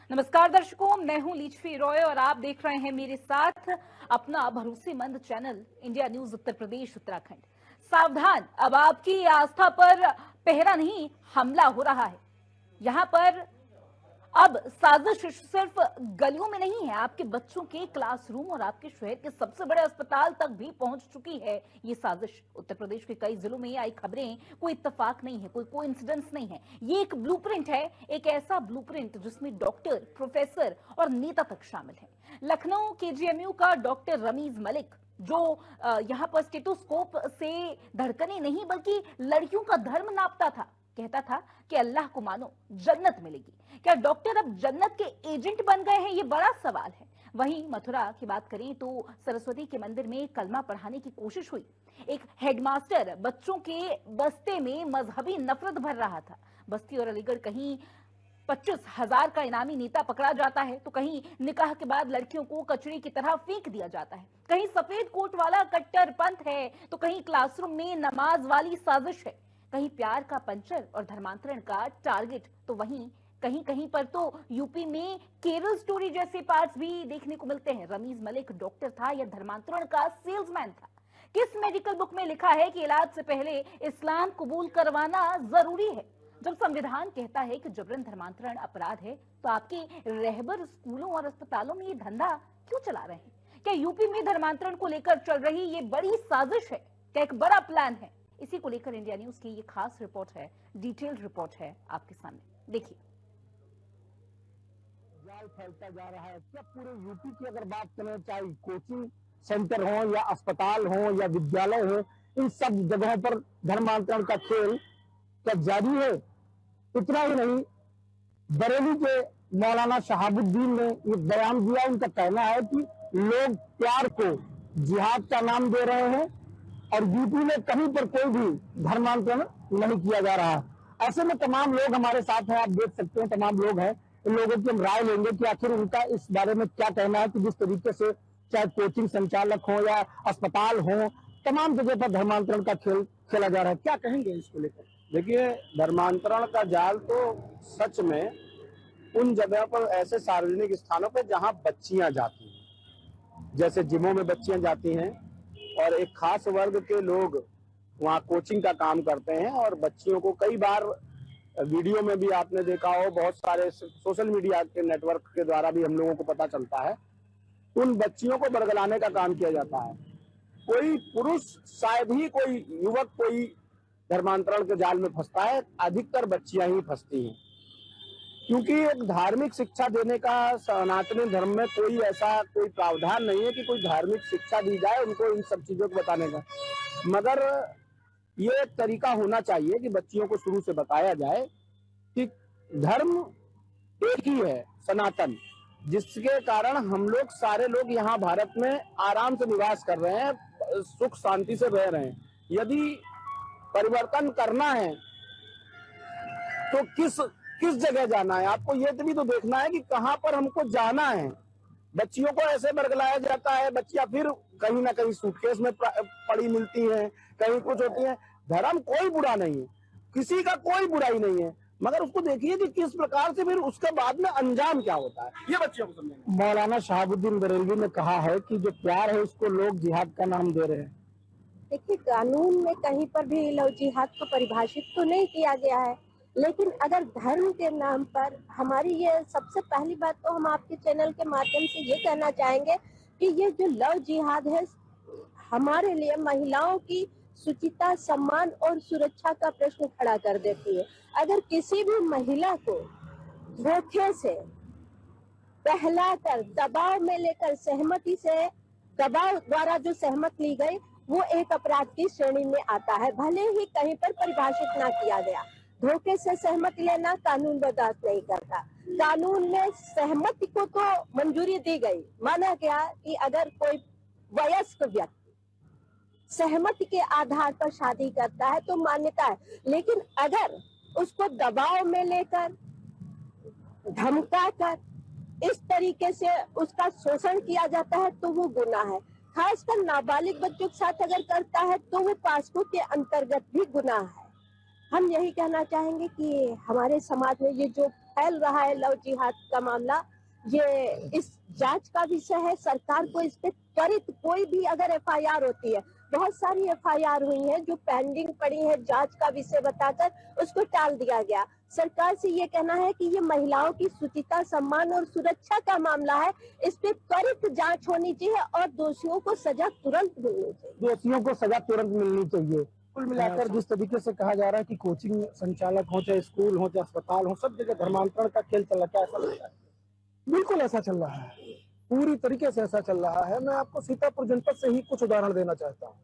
नमस्कार दर्शकों, मैं हूं लीचफी रॉय और आप देख रहे हैं मेरे साथ अपना भरोसेमंद channel India news Uttar Pradesh Uttarakhand. सावधान, अब आपकी आस्था पर पहरा नहीं, हमला हो रहा है। यहां पर अब साजिश सिर्फ गलियों में नहीं है, आपके बच्चों के क्लासरूम और आपके शहर के सबसे बड़े अस्पताल तक भी पहुंच चुकी है ये साजिश। उत्तर प्रदेश के कई जिलों में आई खबरें कोई इत्तेफाक नहीं है, कोई कोइंसिडेंस नहीं है। ये एक ब्लूप्रिंट है, एक ऐसा ब्लूप्रिंट जिसमें डॉक्टर, प्रोफेसर और नेता तक शामिल है। लखनऊ केजीएमयू का डॉक्टर रमीज मलिक, जो यहां पर स्टेथोस्कोप से धड़कने नहीं बल्कि लड़कियों का धर्म नापता था, कहता था कि अल्लाह को मानो जन्नत मिलेगी। क्या डॉक्टर अब जन्नत के एजेंट बन गए हैं? ये बड़ा सवाल है। वहीं मथुरा की बात करें तो सरस्वती के मंदिर में कलमा पढ़ाने की कोशिश हुई। एक हेडमास्टर बच्चों के बस्ते में मजहबी नफरत भर रहा था। बस्ती और अलीगढ़ कहीं 25,000 का इनामी नेता पकड़ा जाता है तो कहीं निकाह के बाद लड़कियों को कचरे की तरह फेंक दिया जाता है। कहीं सफेद कोट वाला कट्टरपंथ है तो कहीं क्लासरूम में नमाज वाली साजिश है। कहीं प्यार का पंचर और धर्मांतरण का टारगेट तो वहीं कहीं कहीं पर तो यूपी में केरल स्टोरी जैसे पार्ट्स भी देखने को मिलते हैं। रमीज मलिक डॉक्टर था या धर्मांतरण का सेल्समैन था? किस मेडिकल बुक में लिखा है कि इलाज से पहले इस्लाम कबूल करवाना जरूरी है? जब संविधान कहता है कि जबरन धर्मांतरण अपराध है तो आपके रहबर स्कूलों और अस्पतालों में ये धंधा क्यों चला रहे हैं? क्या यूपी में धर्मांतरण को लेकर चल रही ये बड़ी साजिश है? क्या एक बड़ा प्लान है? इसी को लेकर इंडिया न्यूज की ये खास रिपोर्ट है, डिटेल्ड रिपोर्ट है आपके सामने, देखिए। जाल फैलता जा रहा है। क्या पूरे यूपी की अगर बात करें, चाहे कोचिंग सेंटर हो या अस्पताल हो या विद्यालय हो, इन सब जगहों पर धर्मांतरण का खेल क्या जारी है? इतना ही नहीं, बरेली के मौलाना शहाबुद्दीन ने ये बयान दिया। उनका कहना है कि लोग प्यार को जिहाद का नाम दे रहे हैं और यूपी में कहीं पर कोई भी धर्मांतरण नहीं किया जा रहा। ऐसे में तमाम लोग हमारे साथ हैं, आप देख सकते हैं तमाम लोग हैं। इन लोगों की हम राय लेंगे कि आखिर उनका इस बारे में क्या कहना है कि जिस तरीके से चाहे कोचिंग संचालक हो या अस्पताल हो, तमाम जगह पर धर्मांतरण का खेल खेला जा रहा है। क्या कहेंगे इसको लेकर? देखिए, धर्मांतरण का जाल तो सच में उन जगह पर, ऐसे सार्वजनिक स्थानों पर जहां बच्चियां जाती हैं, जैसे जिमों में बच्चियां जाती हैं और एक खास वर्ग के लोग वहाँ कोचिंग का काम करते हैं और बच्चियों को कई बार वीडियो में भी आपने देखा हो, बहुत सारे सोशल मीडिया के नेटवर्क के द्वारा भी हम लोगों को पता चलता है, उन बच्चियों को बरगलाने का काम किया जाता है। कोई पुरुष, शायद ही कोई युवक कोई धर्मांतरण के जाल में फंसता है, अधिकतर बच्चियां ही फंसती हैं। क्योंकि एक धार्मिक शिक्षा देने का सनातनी धर्म में कोई ऐसा कोई प्रावधान नहीं है कि कोई धार्मिक शिक्षा दी जाए उनको इन सब चीजों को बताने का, मगर ये एक तरीका होना चाहिए कि बच्चियों को शुरू से बताया जाए कि धर्म एक ही है, सनातन, जिसके कारण हम लोग सारे लोग यहाँ भारत में आराम से निवास कर रहे हैं, सुख शांति से रह रहे हैं। यदि परिवर्तन करना है तो किस जगह जाना है? आपको ये भी तो देखना है कि कहां पर हमको जाना है। बच्चियों को ऐसे बरगलाया जाता है, बच्चियां फिर कहीं ना कहीं सूटकेस में पड़ी मिलती हैं, कहीं कुछ होती है। धर्म कोई बुरा नहीं है, किसी का कोई बुराई नहीं है, मगर उसको देखिए कि किस प्रकार से फिर उसके बाद में अंजाम क्या होता है, ये बच्चियों को समझना। मौलाना शहाबुद्दीन बरेलवी ने कहा है कि जो प्यार है उसको लोग जिहाद का नाम दे रहे हैं। देखिए, कानून में कहीं पर भी लव जिहाद को परिभाषित तो नहीं किया गया है, लेकिन अगर धर्म के नाम पर हमारी ये सबसे पहली बात तो हम आपके चैनल के माध्यम से ये कहना चाहेंगे कि ये जो लव जिहाद है हमारे लिए महिलाओं की शुचिता, सम्मान और सुरक्षा का प्रश्न खड़ा कर देती है। अगर किसी भी महिला को धोखे से, बहलाकर, दबाव में लेकर, सहमति से, दबाव द्वारा जो सहमत ली गई, वो एक अपराध की श्रेणी में आता है, भले ही कहीं पर परिभाषित ना किया गया। धोखे से सहमति लेना कानून बर्दाश्त नहीं करता। कानून में सहमति को तो मंजूरी दी गई, माना गया कि अगर कोई वयस्क व्यक्ति सहमति के आधार पर शादी करता है तो मान्यता है, लेकिन अगर उसको दबाव में लेकर, धमका कर, इस तरीके से उसका शोषण किया जाता है तो वो गुनाह है। खासकर नाबालिग बच्चों के साथ अगर करता है तो वो पास्को के अंतर्गत भी गुनाह है। हम यही कहना चाहेंगे कि हमारे समाज में ये जो फैल रहा है लव जिहाद का मामला, ये इस जांच का विषय है। सरकार को इस पे त्वरित, कोई भी अगर एफआईआर होती है, बहुत सारी एफआईआर हुई है जो पेंडिंग पड़ी है, जांच का विषय बताकर उसको टाल दिया गया। सरकार से ये कहना है कि ये महिलाओं की शुचिता, सम्मान और सुरक्षा का मामला है, इस पे त्वरित जांच होनी चाहिए और दोषियों को सजा तुरंत मिलनी चाहिए। दोषियों को सजा तुरंत मिलनी चाहिए। कुल मिलाकर जिस तरीके से कहा जा रहा है कि कोचिंग संचालक हो, चाहे स्कूल हो, चाहे अस्पताल हो, सब जगह धर्मांतरण का खेल चल रहा है, ऐसा लगता है? बिल्कुल ऐसा चल रहा है, पूरी तरीके से ऐसा चल रहा है। मैं आपको सीतापुर जनपद से ही कुछ उदाहरण देना चाहता हूँ,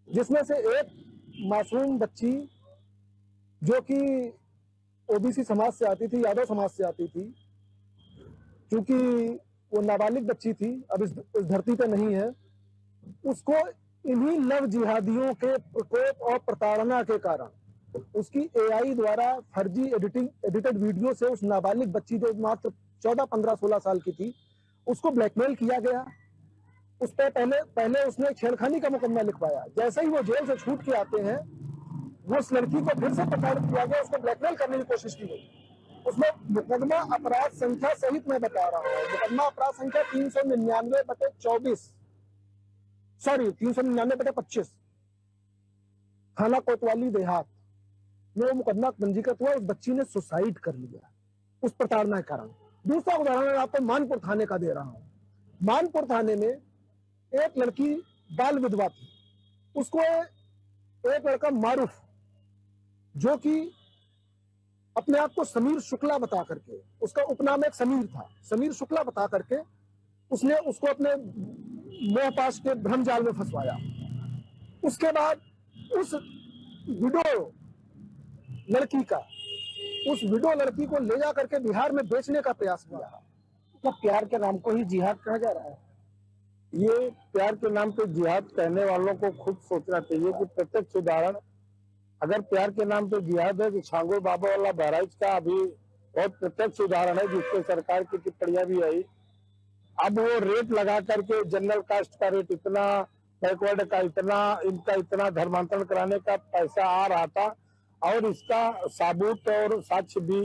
जिसमें से एक मासूम बच्ची जो कि ओबीसी समाज से आती थी, यादव समाज से आती थी, क्योंकि वो नाबालिग बच्ची थी, अब इस धरती पे नहीं है, उसको इन्हीं लव जिहादियों के प्रकोप और प्रताड़ना के कारण उसकी एआई द्वारा फर्जी एडिटेड वीडियो से उस नाबालिग बच्ची जो मात्र 14, 15, 16 साल की थी, उसको ब्लैकमेल किया गया। उस पर पहले उसने छेड़खानी का मुकदमा लिखवाया। जैसे ही वो जेल से छूट के आते हैं, वो उस लड़की को फिर से प्रताड़ित किया गया, उसको ब्लैकमेल करने की कोशिश की गई। उसमें मुकदमा अपराध संख्या सहित मैं बता रहा हूँ, मुकदमा अपराध संख्या 399/24, सॉरी 399/25, थाना कोतवाली देहात में वो मुकदमा पंजीकृत हुआ। उस बच्ची ने सुसाइड कर लिया उस प्रताड़ना के कारण। दूसरा उदाहरण मैं आपको मानपुर थाने का दे रहा हूं। मानपुर थाने में एक लड़की बाल विधवा थी, उसको एक लड़का मारूफ, जो कि अपने आप को समीर शुक्ला बता करके, उसका उपनाम एक समीर था, समीर शुक्ला बता करके उसने उसको अपने मोहपाश के भ्रमजाल में फंसवाया। उसके बाद उस विडो लड़की को ले जा करके बिहार में बेचने का प्रयास किया। क्या प्यार के नाम को ही जिहाद कहा जा रहा है? ये प्यार के नाम पे जिहाद कहने वालों को खुद सोचना चाहिए कि प्रत्यक्ष उदाहरण, अगर प्यार के नाम पे जिहाद है तो छांगो बाबा वाला बहराइच का अभी बहुत प्रत्यक्ष उदाहरण है, जिसके सरकार की टिप्पणियां भी आई। अब वो रेट लगा करके जनरल कास्ट का रेट इतना, बैकवर्ड का इतना, इनका इतना धर्मांतरण कराने का पैसा आ रहा था, और इसका साबूत और साक्ष्य भी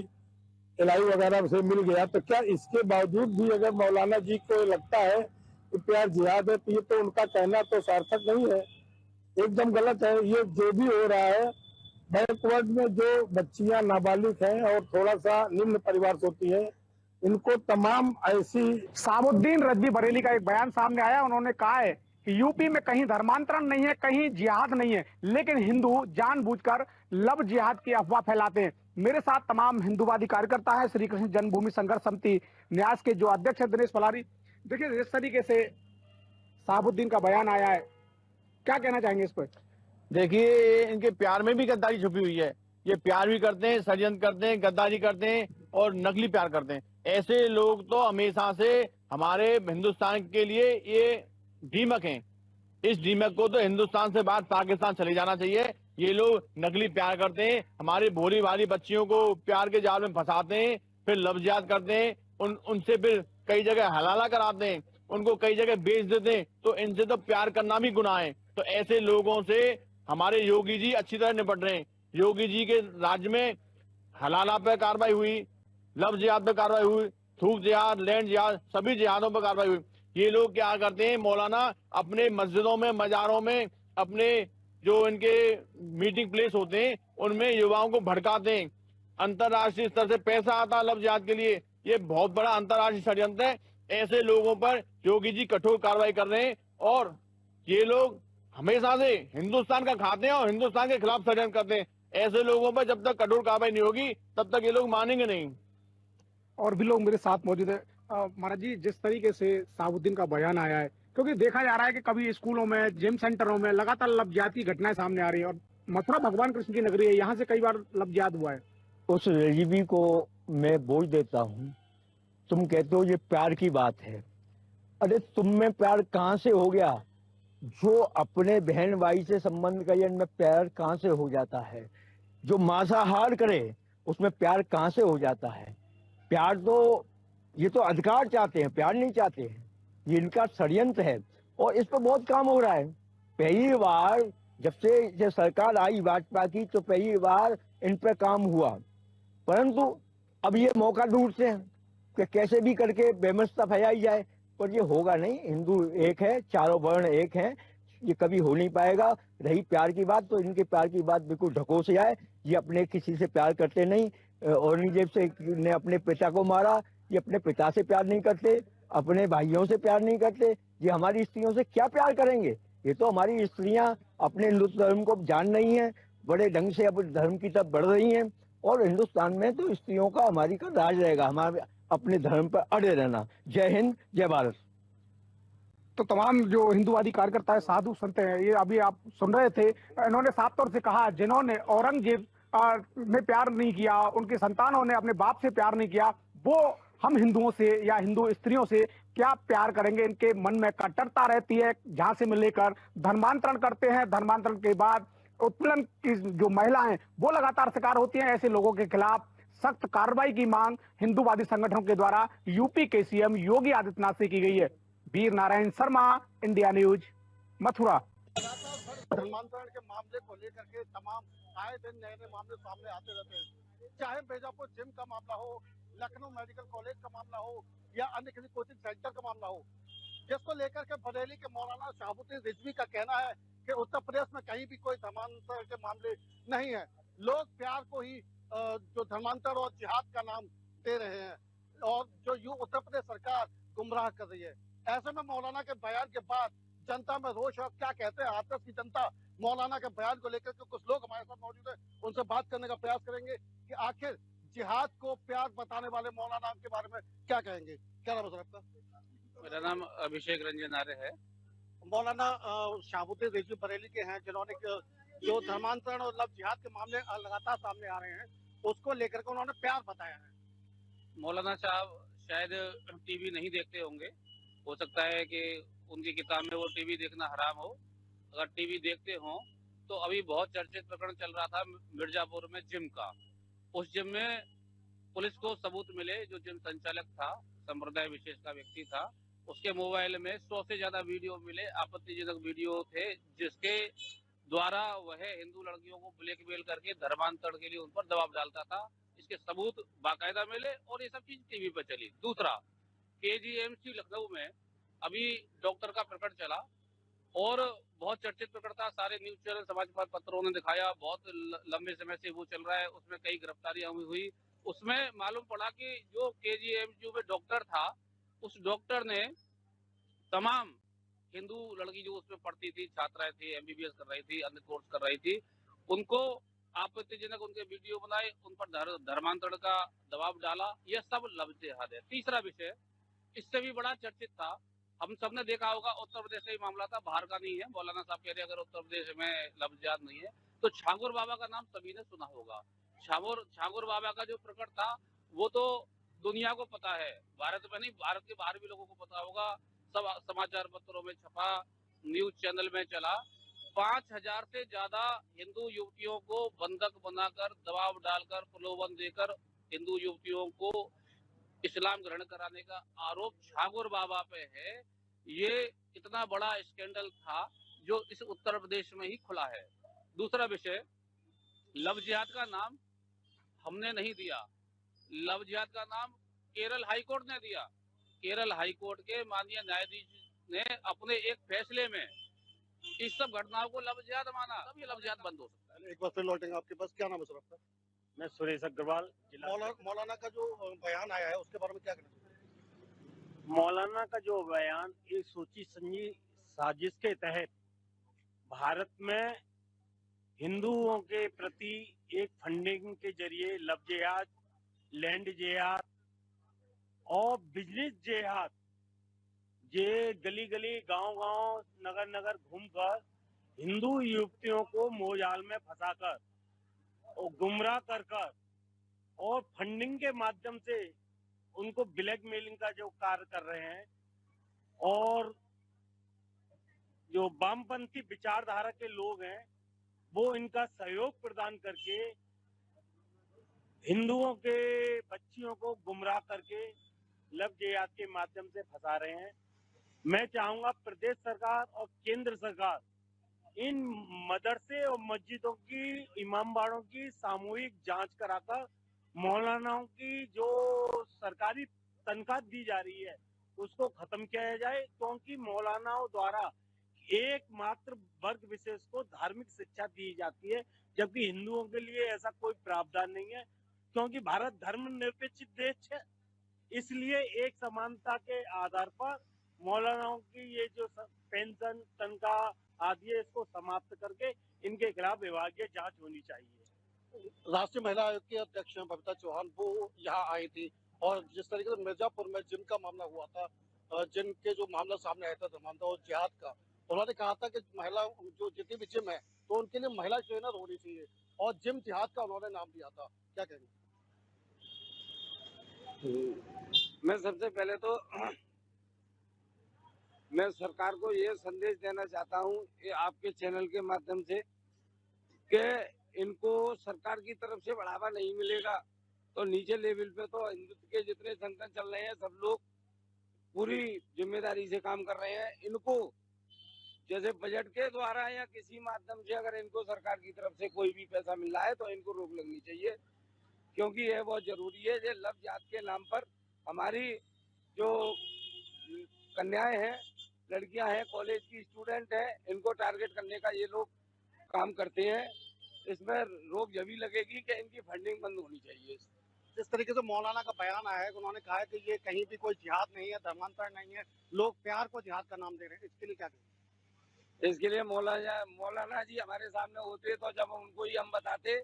एलआई वगैरह से मिल गया। तो क्या इसके बावजूद भी अगर मौलाना जी को लगता है कि प्यार जिहाद है, तो ये तो उनका कहना तो सार्थक नहीं है, एकदम गलत है। ये जो भी हो रहा है, बैकवर्ड में जो बच्चियां नाबालिग हैं और थोड़ा सा निम्न परिवार से होती हैं, इनको तमाम ऐसी। साबुद्दीन रजवी बरेली का एक बयान सामने आया। उन्होंने कहा है कि यूपी में कहीं धर्मांतरण नहीं है, कहीं जिहाद नहीं है, लेकिन हिंदू जानबूझकर लव जिहाद की अफवाह फैलाते हैं। मेरे साथ तमाम हिंदूवादी कार्यकर्ता है, श्री कृष्ण जन्मभूमि संघर्ष समिति न्यास के जो अध्यक्ष है दिनेश पलारी। देखिए जिस तरीके से साबुद्दीन का बयान आया है, क्या कहना चाहेंगे इस पर? देखिए इनके प्यार में भी गद्दारी छुपी हुई है। ये प्यार भी करते हैं, षड्यंत्र करते हैं, गद्दारी करते हैं और नकली प्यार करते हैं। ऐसे लोग तो हमेशा से हमारे हिंदुस्तान के लिए ये दीमक हैं। इस दीमक को तो हिंदुस्तान से बाहर पाकिस्तान चले जाना चाहिए। ये लोग नकली प्यार करते हैं, हमारी भोली भाली बच्चियों को प्यार के जाल में फंसाते हैं, फिर लफ्जियात करते हैं, उनसे फिर कई जगह हलाला कराते हैं, उनको कई जगह बेच देते हैं। तो इनसे तो प्यार करना भी गुनाह है। तो ऐसे लोगों से हमारे योगी जी अच्छी तरह निपट रहे हैं। योगी जी के राज्य में हलाला पे कार्रवाई हुई, लव जिहाद पे कार्रवाई हुई, थूक जिहाद, लैंड जिहाद, सभी जिहादों पर कार्रवाई हुई। ये लोग क्या करते हैं, मौलाना अपने मस्जिदों में, मजारों में, अपने जो इनके मीटिंग प्लेस होते हैं उनमें युवाओं को भड़काते हैं। अंतर्राष्ट्रीय स्तर से पैसा आता है लव जिहाद के लिए। ये बहुत बड़ा अंतर्राष्ट्रीय षड्यंत्र है। ऐसे लोगों पर योगी जी कठोर कार्रवाई कर रहे हैं और ये लोग हमेशा से हिंदुस्तान का खाते हैं और हिंदुस्तान के खिलाफ षड्यंत्र करते हैं। ऐसे लोगों पर जब तक कठोर कार्रवाई नहीं होगी तब तक ये लोग मानेंगे नहीं। और भी लोग मेरे साथ मौजूद है। महाराज जी, जिस तरीके से साबुद्दीन का बयान आया है, क्योंकि देखा जा रहा है कि कभी स्कूलों में, जिम सेंटरों में लगातार लव जिहाद की घटनाएं सामने आ रही है और मथुरा भगवान कृष्ण की नगरी है, यहाँ से कई बार लव जिहाद हुआ है। उस रेजिबी को मैं बोझ देता हूँ। तुम कहते हो ये प्यार की बात है, अरे तुम में प्यार कहाँ से हो गया? जो अपने बहन भाई से संबंध करे इनमें प्यार कहाँ से हो जाता है? जो मांसाहार करे उसमें प्यार कहाँ से हो जाता है? प्यार तो ये तो अधिकार चाहते हैं, प्यार नहीं चाहते हैं। ये इनका षड्यंत्र है और इस पर बहुत काम हो रहा है। पहली बार जब सरकार आई भाजपा की, तो पहली बार इन पर काम हुआ, परंतु अब ये मौका दूर से है कि कैसे भी करके बेमस्ता फैलाई जाए, पर ये होगा नहीं। हिंदू एक है, चारों वर्ण एक हैं, ये कभी हो नहीं पाएगा। रही प्यार की बात, तो इनके प्यार की बात बिल्कुल ढको से आए। ये अपने किसी से प्यार करते नहीं। औरंगजेब से ने अपने पिता को मारा, ये अपने पिता से प्यार नहीं करते, अपने भाइयों से प्यार नहीं करते। ये हमारी स्त्रियों से क्या प्यार करेंगे? ये तो हमारी स्त्रियां अपने हिंदू धर्म को जान रही हैं, बड़े ढंग से अब धर्म की तरफ बढ़ रही हैं। और हिंदुस्तान में तो स्त्रियों का, हमारी का राज रहेगा, हमारे अपने धर्म पर अड़े रहना। जय हिंद, जय भारत। तो तमाम जो हिंदूवादी कार्यकर्ता है, साधु संत हैं, ये अभी आप सुन रहे थे, इन्होंने साफ तौर से कहा जिन्होंने औरंगजेब में प्यार नहीं किया, उनकी संतानों ने अपने बाप से प्यार नहीं किया, वो हम हिंदुओं से या हिंदू स्त्रियों से क्या प्यार करेंगे? इनके मन में कट्टरता रहती है। जहां से में लेकर धर्मांतरण करते हैं, धर्मांतरण के बाद उत्पीड़न की जो महिला हैं वो लगातार शिकार होती हैं। ऐसे लोगों के खिलाफ सख्त कार्रवाई की मांग हिंदूवादी संगठनों के द्वारा यूपी के सीएम योगी आदित्यनाथ से की गई है। Veer Narayan Sharma, India news, Mathura. धर्मांतरण के मामले को लेकर के तमाम आए दिन नए नए मामले सामने आते रहते हैं। चाहे मिर्जापुर जिम का मामला हो, लखनऊ मेडिकल कॉलेज का मामला हो या अन्य किसी कोचिंग सेंटर का मामला हो, जिसको लेकर के बरेली के मौलाना शहाबुद्दीन रिजवी का कहना है कि उत्तर प्रदेश में कहीं भी कोई धर्मांतरण के मामले नहीं है। लोग प्यार को ही जो धर्मांतरण और जिहाद का नाम दे रहे हैं और जो उत्तर प्रदेश सरकार गुमराह कर रही है। ऐसे में मौलाना के बयान के बाद जनता में रोष और क्या कहते हैं हाथरस की जनता मौलाना के बयान को लेकर के, कुछ लोग हमारे साथ मौजूद है, उनसे बात करने का प्रयास करेंगे कि आखिर जिहाद को प्यार बताने वाले मौलाना के बारे में क्या कहेंगे। क्या नाम है सर आपका? मेरा नाम अभिषेक रंजन आर्य है। मौलाना शहाबुद्दीन रिजवी बरेली के हैं, जिन्होंने जो धर्मांतरण और लव जिहाद के मामले लगातार सामने आ रहे हैं उसको लेकर के उन्होंने प्यार बताया है। मौलाना साहब शायद टीवी नहीं देखते होंगे, हो सकता है कि उनकी किताब में वो टीवी देखना हराम हो। अगर टीवी देखते हो तो अभी बहुत चर्चित प्रकरण चल रहा था मिर्जापुर में जिम का। उस जिम में पुलिस को सबूत मिले, जो जिम संचालक था, संप्रदाय विशेष का व्यक्ति था, उसके मोबाइल में 100 से ज्यादा वीडियो मिले, आपत्तिजनक वीडियो थे, जिसके द्वारा वह हिंदू लड़कियों को ब्लैकमेल करके धर्मांतरण के लिए उन पर दबाव डालता था। इसके सबूत बाकायदा मिले और ये सब चीज टीवी पर चली। दूसरा, केजीएमसी लखनऊ में अभी डॉक्टर का प्रकरण चला और बहुत चर्चित प्रकरण था। सारे न्यूज चैनल, समाचार पत्रों ने दिखाया, बहुत लंबे समय से वो चल रहा है। उसमें कई गिरफ्तारियां हुई। उसमें मालूम पड़ा कि जो केजीएमसी में डॉक्टर था, उस डॉक्टर ने तमाम हिंदू लड़की जो उसमें पढ़ती थी, छात्राएं थी, एमबीबीएस कर रही थी, अन्य कोर्स कर रही थी, उनको आपत्तिजनक उनके वीडियो बनाए, उन पर धर्मांतरण का दबाव डाला। यह सब लव जिहाद है। तीसरा विषय इससे भी बड़ा चर्चित था, हम सबने देखा होगा, उत्तर प्रदेश का ही मामला था, बाहर का नहीं है। मौलाना साहब कह रहे अगर उत्तर प्रदेश में लव जिहाद नहीं है तो छांगुर बाबा का नाम सभी ने सुना होगा। छांगुर बाबा का जो प्रकरण था वो तो दुनिया को पता है, भारत में नहीं, भारत के बाहर भी लोगों को पता होगा। सब समाचार पत्रों में छपा, न्यूज चैनल में चला। 5000 से ज्यादा हिंदू युवतियों को बंधक बनाकर, दबाव डालकर, प्रलोभन देकर हिंदू युवतियों को इस्लाम ग्रहण कराने का आरोप छांगुर बाबा पे है। ये इतना बड़ा स्कैंडल था जो इस उत्तर प्रदेश में ही खुला है। दूसरा विषय, लव जिहाद का नाम हमने नहीं दिया, लव जिहाद का नाम केरल हाईकोर्ट ने दिया। केरल हाईकोर्ट के माननीय न्यायाधीश ने अपने एक फैसले में इस सब घटनाओं को लव जिहाद माना, तब ये लव जिहाद बंद हो सकता है। एक बार फिर लौटेंगे आपके पास। क्या नाम है सर आपका? मैं सुरेश अग्रवाल, मौलाना का जो बयान आया है उसके बारे में क्या कहना चाहिए? मौलाना का जो बयान एक सोची समझी साजिश के तहत भारत में हिंदुओं के प्रति एक फंडिंग के जरिए लव जिहाद, लैंड जिहाद और बिजनेस जिहाद, ये गली गली, गांव गांव, नगर नगर घूमकर हिंदू युवतियों को मोहजाल में फंसाकर और गुमराह कर और फंडिंग के माध्यम से उनको ब्लैकमेलिंग का जो कार्य कर रहे हैं और जो वामपंथी विचारधारा के लोग हैं वो इनका सहयोग प्रदान करके हिंदुओं के बच्चियों को गुमराह करके लव जिहाद के माध्यम से फंसा रहे हैं। मैं चाहूंगा प्रदेश सरकार और केंद्र सरकार इन मदरसे और मस्जिदों की, इमामबाड़ों की सामूहिक जांच कराकर मौलानाओं की जो सरकारी तनख्वाह दी जा रही है उसको खत्म किया जाए, क्योंकि मौलानाओं द्वारा एकमात्र वर्ग विशेष को धार्मिक शिक्षा दी जाती है, जबकि हिंदुओं के लिए ऐसा कोई प्रावधान नहीं है, क्योंकि भारत धर्मनिरपेक्ष देश है। इसलिए एक समानता के आधार पर मौलानाओं की ये जो पेंशन तनख्वाह आदि है इसको समाप्त करके इनके खिलाफ विभागीय जांच होनी चाहिए। राष्ट्रीय महिला आयोग की अध्यक्ष बबीता चौहान वो यहाँ आई थी और जिस तरीके से मिर्जापुर में जिन का मामला हुआ था, जिनके जो मामला सामने आया था धर्मांतरण और जिहाद का, उन्होंने कहा था कि महिला जो जितनी भी जिम है तो उनके लिए महिला ट्रेनर होनी चाहिए और जिम जिहाद का उन्होंने नाम दिया था। क्या कहेंगे? मैं सबसे पहले तो मैं सरकार को ये संदेश देना चाहता हूँ कि आपके चैनल के माध्यम से कि इनको सरकार की तरफ से बढ़ावा नहीं मिलेगा तो नीचे लेवल पे तो हिंदुत्व के जितने संगठन चल रहे हैं सब लोग पूरी जिम्मेदारी से काम कर रहे हैं। इनको जैसे बजट के द्वारा या किसी माध्यम से अगर इनको सरकार की तरफ से कोई भी पैसा मिल रहा है तो इनको रोक लगनी चाहिए, क्योंकि यह बहुत जरूरी है। ये लव जिहाद के नाम पर हमारी जो कन्याएं हैं, लड़कियां हैं, कॉलेज की स्टूडेंट हैं, इनको टारगेट करने का ये लोग काम करते हैं। इसमें रोक जभी लगेगी कि इनकी फंडिंग बंद होनी चाहिए। जिस तरीके से मौलाना का बयान आया है, उन्होंने कहा है कि ये कहीं भी कोई जिहाद नहीं है, धर्मांतरण नहीं है, लोग प्यार को जिहाद का नाम दे रहे हैं, इसके लिए क्या कहें? इसके लिए मौलाना जी हमारे सामने होते तो जब उनको ही हम बताते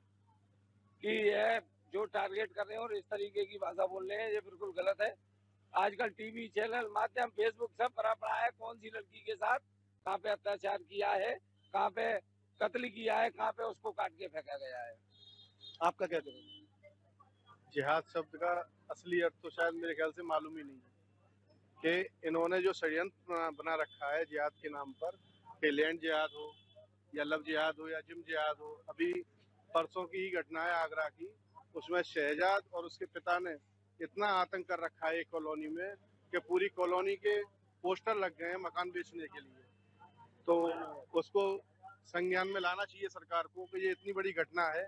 कि यह जो टारगेट कर रहे हैं और इस तरीके की भाषा बोल रहे हैं ये बिल्कुल गलत है। आजकल टीवी चैनल माध्यम फेसबुक सब भरा पड़ा है, कौन सी लड़की के साथ कहाँ पे अत्याचार किया है, कहाँ पे कत्ल किया है, कहाँ पे उसको काट के फेंका गया है। आपका क्या कहें? जिहाद शब्द का असली अर्थ तो शायद मेरे ख्याल से मालूम ही नहीं है कि इन्होंने जो षड्यंत्र बना रखा है जिहाद के नाम पर, कि लैंड जिहाद हो या लव जिहाद हो या जिम जिहाद हो। अभी परसों की ही घटना है आगरा की, उसमें शहजाद और उसके पिता ने इतना आतंक कर रखा है एक कॉलोनी में कि पूरी कॉलोनी के पोस्टर लग गए हैं मकान बेचने के लिए। तो उसको संज्ञान में लाना चाहिए सरकार को कि ये इतनी बड़ी घटना है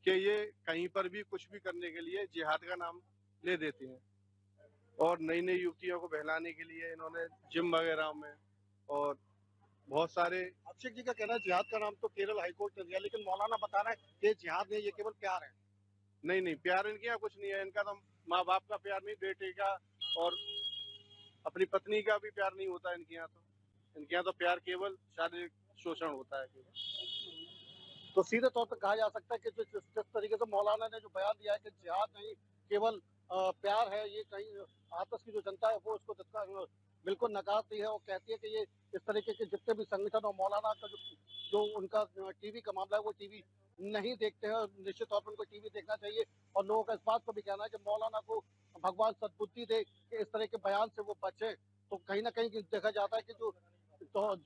कि ये कहीं पर भी कुछ भी करने के लिए जिहाद का नाम ले देते हैं। और नई नई युवतियों को बहलाने के लिए इन्होंने जिम वगैरह में और बहुत सारे। अक्षय जी का कहना है जिहाद का नाम तो केरल हाईकोर्ट ने दिया, लेकिन मौलाना बता रहा है कि जिहाद नहीं, ये केवल प्यार है। नहीं, प्यार इनके यहाँ कुछ नहीं है। इनका तो माँ बाप का प्यार नहीं, बेटे का और अपनी पत्नी का भी प्यार नहीं होता इनके यहाँ। तो इनके यहाँ तो प्यार केवल शारीरिक शोषण होता है केवल। तो सीधे तौर पर कहा जा सकता है कि जिस तरीके से मौलाना ने जो बयान दिया है कि जिहाद नहीं केवल प्यार है, ये कहीं आपस की जो जनता है वो उसको बिल्कुल नकारती है और कहती है कि ये इस तरीके के जितने भी संगठन और मौलाना का जो उनका टीवी का मामला है वो टीवी नहीं देखते हैं। निश्चित तौर पर उनको टीवी देखना चाहिए और लोगों का इस बात पर भी कहना है कि मौलाना को भगवान सद्बुद्धि दे कि इस तरह के बयान से वो बचे। तो कहीं ना कहीं देखा जाता है कि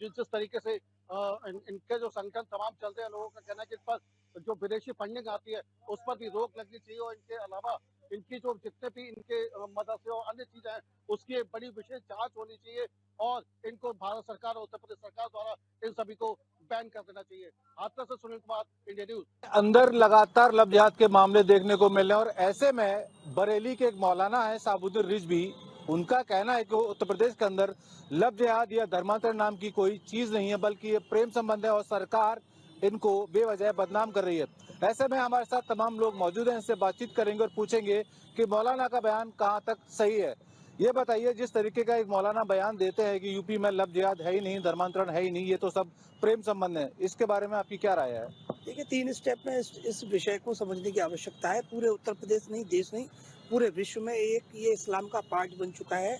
जिस तरीके से इनके जो संगठन तमाम चलते हैं, लोगों का कहना है कि इस पर जो विदेशी फंडिंग आती है उस पर भी रोक लगनी चाहिए और इनके अलावा इनकी जो जितने भी इनके मदरसे और अन्य चीजें हैं उसकी एक बड़ी विशेष जांच होनी चाहिए और इनको भारत सरकार और उत्तर प्रदेश सरकार द्वारा इन सभी को बैन कर देना चाहिए। हाथरस से सुनील कुमार, इंडिया न्यूज। अंदर लगातार लव जिहाद के मामले देखने को मिल रहे हैं और ऐसे में बरेली के एक मौलाना है साबुद्दीन रिजवी, उनका कहना है कि उत्तर प्रदेश के अंदर लव जिहाद या धर्मांतरण नाम की कोई चीज नहीं है, बल्कि ये प्रेम संबंध है और सरकार इनको बेवजह बदनाम कर रही है। ऐसे में हमारे साथ तमाम लोग मौजूद हैं, इनसे बातचीत करेंगे और पूछेंगे कि मौलाना का बयान कहां तक सही है। ये बताइए, जिस तरीके का एक मौलाना बयान देते हैं कि यूपी में लव जिहाद है ही नहीं, धर्मांतरण है ही नहीं, ये तो सब प्रेम संबंध है, इसके बारे में आपकी क्या राय है? देखिए, 3 स्टेप में इस विषय को समझने की आवश्यकता है। पूरे उत्तर प्रदेश नहीं, देश नहीं, पूरे विश्व में ये इस्लाम का पार्ट बन चुका है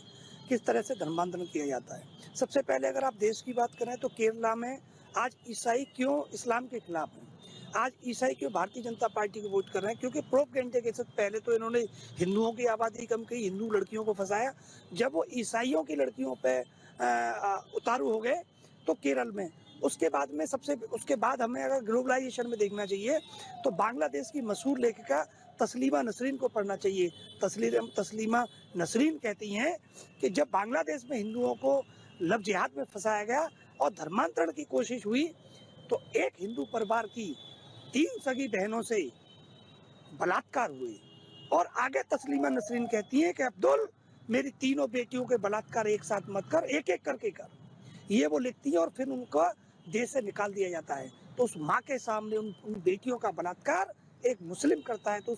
किस तरह से धर्मांतरण किया जाता है। सबसे पहले अगर आप देश की बात करें तो केरला में आज ईसाई क्यों इस्लाम के खिलाफ हैं, आज ईसाई क्यों भारतीय जनता पार्टी को वोट कर रहे हैं? क्योंकि प्रोपेगेंडे के साथ पहले तो इन्होंने हिंदुओं की आबादी कम की, हिंदू लड़कियों को फंसाया। जब वो ईसाइयों की लड़कियों पे उतारू हो गए तो केरल में, उसके बाद हमें अगर ग्लोबलाइजेशन में देखना चाहिए तो बांग्लादेश की मशहूर लेखिका तस्लीमा नसरीन को पढ़ना चाहिए। तस्लीमा नसरीन कहती हैं कि जब बांग्लादेश में हिंदुओं को लव जिहाद में फंसाया गया और धर्मांतरण की कोशिश हुई तो एक हिंदू परिवार की 3 सगी बहनों से बलात्कार हुए और आगे तस्लीमा नसरीन कहती है कि अब्दुल मेरी तीनों बेटियों के बलात्कार एक साथ मत कर, एक एक करके कर, ये वो लिखती है और फिर उनको देश से निकाल दिया जाता है। तो उस माँ के सामने उन बेटियों का बलात्कार एक मुस्लिम करता है तो